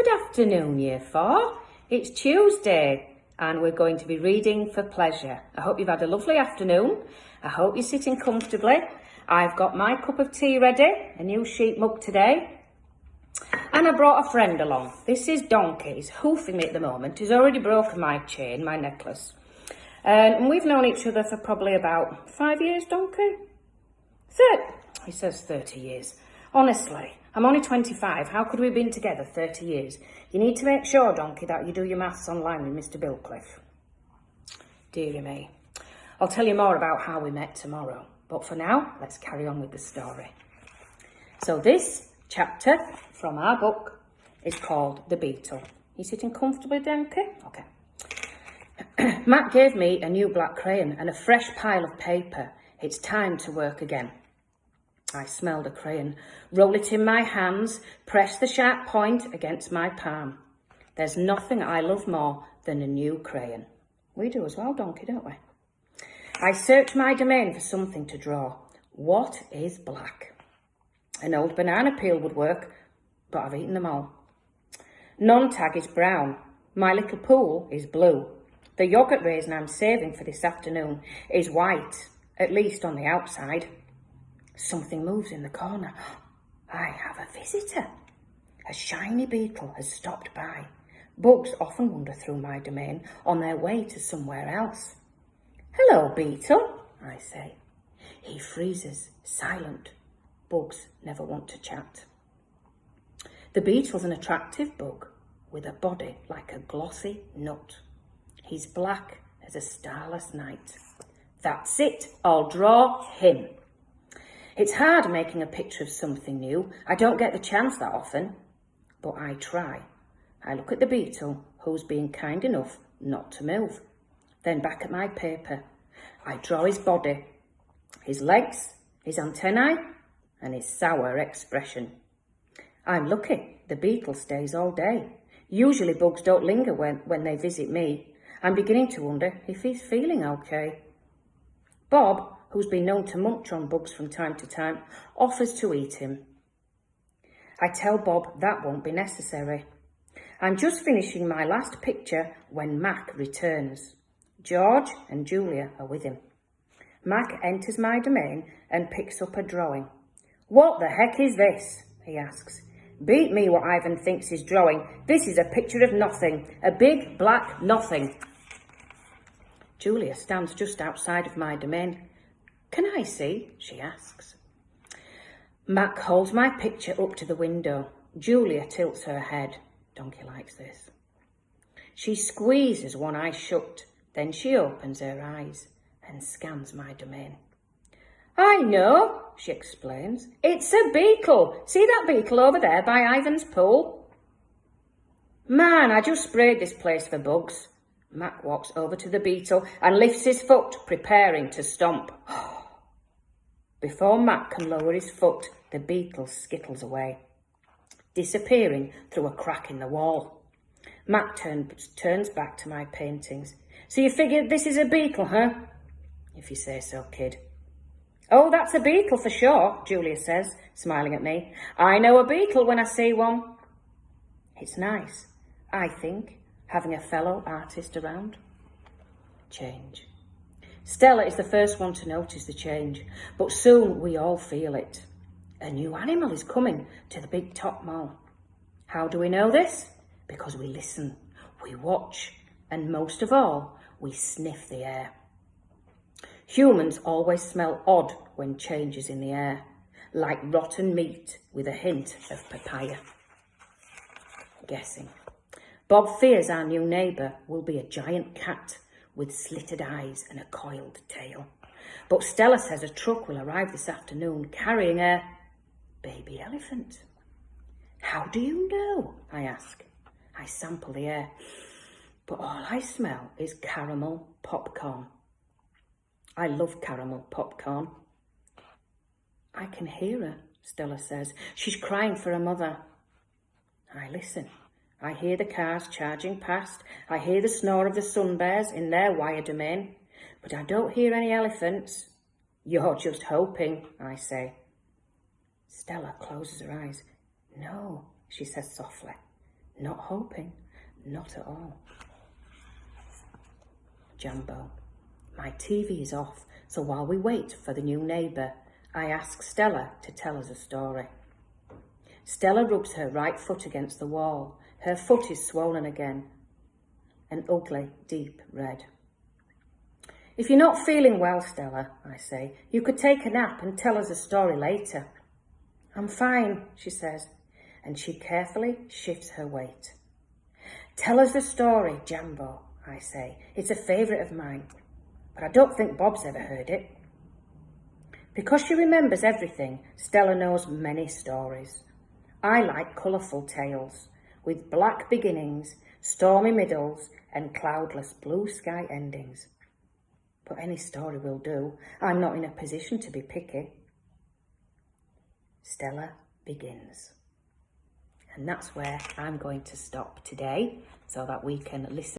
Good afternoon, Year 4. It's Tuesday and we're going to be reading for pleasure. I hope you've had a lovely afternoon. I hope you're sitting comfortably. I've got my cup of tea ready, a new sheep mug today. And I brought a friend along. This is Donkey. He's hoofing me at the moment. He's already broken my chain, my necklace. And we've known each other for probably about 5 years, Donkey? He says 30 years. Honestly, I'm only 25. How could we have been together 30 years? You need to make sure, Donkey, that you do your maths online with Mr. Bilcliffe. Dearie me. I'll tell you more about how we met tomorrow. But for now, let's carry on with the story. So this chapter from our book is called The Beetle. You sitting comfortably, Donkey? Okay. Matt gave me a new black crayon and a fresh pile of paper. It's time to work again. I smelled a crayon, roll it in my hands, press the sharp point against my palm. There's nothing I love more than a new crayon. We do as well, Donkey, don't we? I search my domain for something to draw. What is black? An old banana peel would work, but I've eaten them all. Non-tag is brown. My little pool is blue. The yoghurt raisin I'm saving for this afternoon is white, at least on the outside. Something moves in the corner. I have a visitor. A shiny beetle has stopped by. Bugs often wander through my domain on their way to somewhere else. Hello, Beetle, I say. He freezes, silent. Bugs never want to chat. The beetle's an attractive bug with a body like a glossy nut. He's black as a starless night. That's it, I'll draw him. It's hard making a picture of something new. I don't get the chance that often, but I try. I look at the beetle, who's being kind enough not to move. Then back at my paper. I draw his body, his legs, his antennae, and his sour expression. I'm lucky. The beetle stays all day. Usually bugs don't linger when they visit me. I'm beginning to wonder if he's feeling okay. Bob, who's been known to munch on bugs from time to time, offers to eat him. I tell Bob that won't be necessary. I'm just finishing my last picture when Mac returns. George and Julia are with him. Mac enters my domain and picks up a drawing. What the heck is this? He asks. Beat me what Ivan thinks he's drawing. This is a picture of nothing. A big black nothing. Julia stands just outside of my domain. Can I see? She asks. Mac holds my picture up to the window. Julia tilts her head. Donkey likes this. She squeezes one eye shut. Then she opens her eyes and scans my domain. I know, she explains. It's a beetle. See that beetle over there by Ivan's pool? Man, I just sprayed this place for bugs. Mac walks over to the beetle and lifts his foot, preparing to stomp. Before Mac can lower his foot, the beetle skittles away, disappearing through a crack in the wall. Mac turns back to my paintings. So you figured this is a beetle, huh? If you say so, kid. Oh, that's a beetle for sure, Julia says, smiling at me. I know a beetle when I see one. It's nice, I think, having a fellow artist around. Change. Stella is the first one to notice the change, but soon we all feel it. A new animal is coming to the big top mall. How do we know this? Because we listen, we watch, and most of all, we sniff the air. Humans always smell odd when change is in the air, like rotten meat with a hint of papaya. Guessing. Bob fears our new neighbour will be a giant cat with slitted eyes and a coiled tail. But Stella says a truck will arrive this afternoon carrying a baby elephant. How do you know? I ask. I sample the air, but all I smell is caramel popcorn. I love caramel popcorn. I can hear her, Stella says. She's crying for her mother. I listen. I hear the cars charging past. I hear the snore of the sunbears in their wire domain. But I don't hear any elephants. You're just hoping, I say. Stella closes her eyes. No, she says softly. Not hoping, not at all. Jambo. My TV is off, so while we wait for the new neighbour, I ask Stella to tell us a story. Stella rubs her right foot against the wall. Her foot is swollen again, an ugly, deep red. If you're not feeling well, Stella, I say, you could take a nap and tell us a story later. I'm fine, she says, and she carefully shifts her weight. Tell us the story, Jambo, I say. It's a favourite of mine, but I don't think Bob's ever heard it. Because she remembers everything, Stella knows many stories. I like colourful tales, with black beginnings, stormy middles, and cloudless blue sky endings. But any story will do. I'm not in a position to be picky. Stella begins. And that's where I'm going to stop today so that we can listen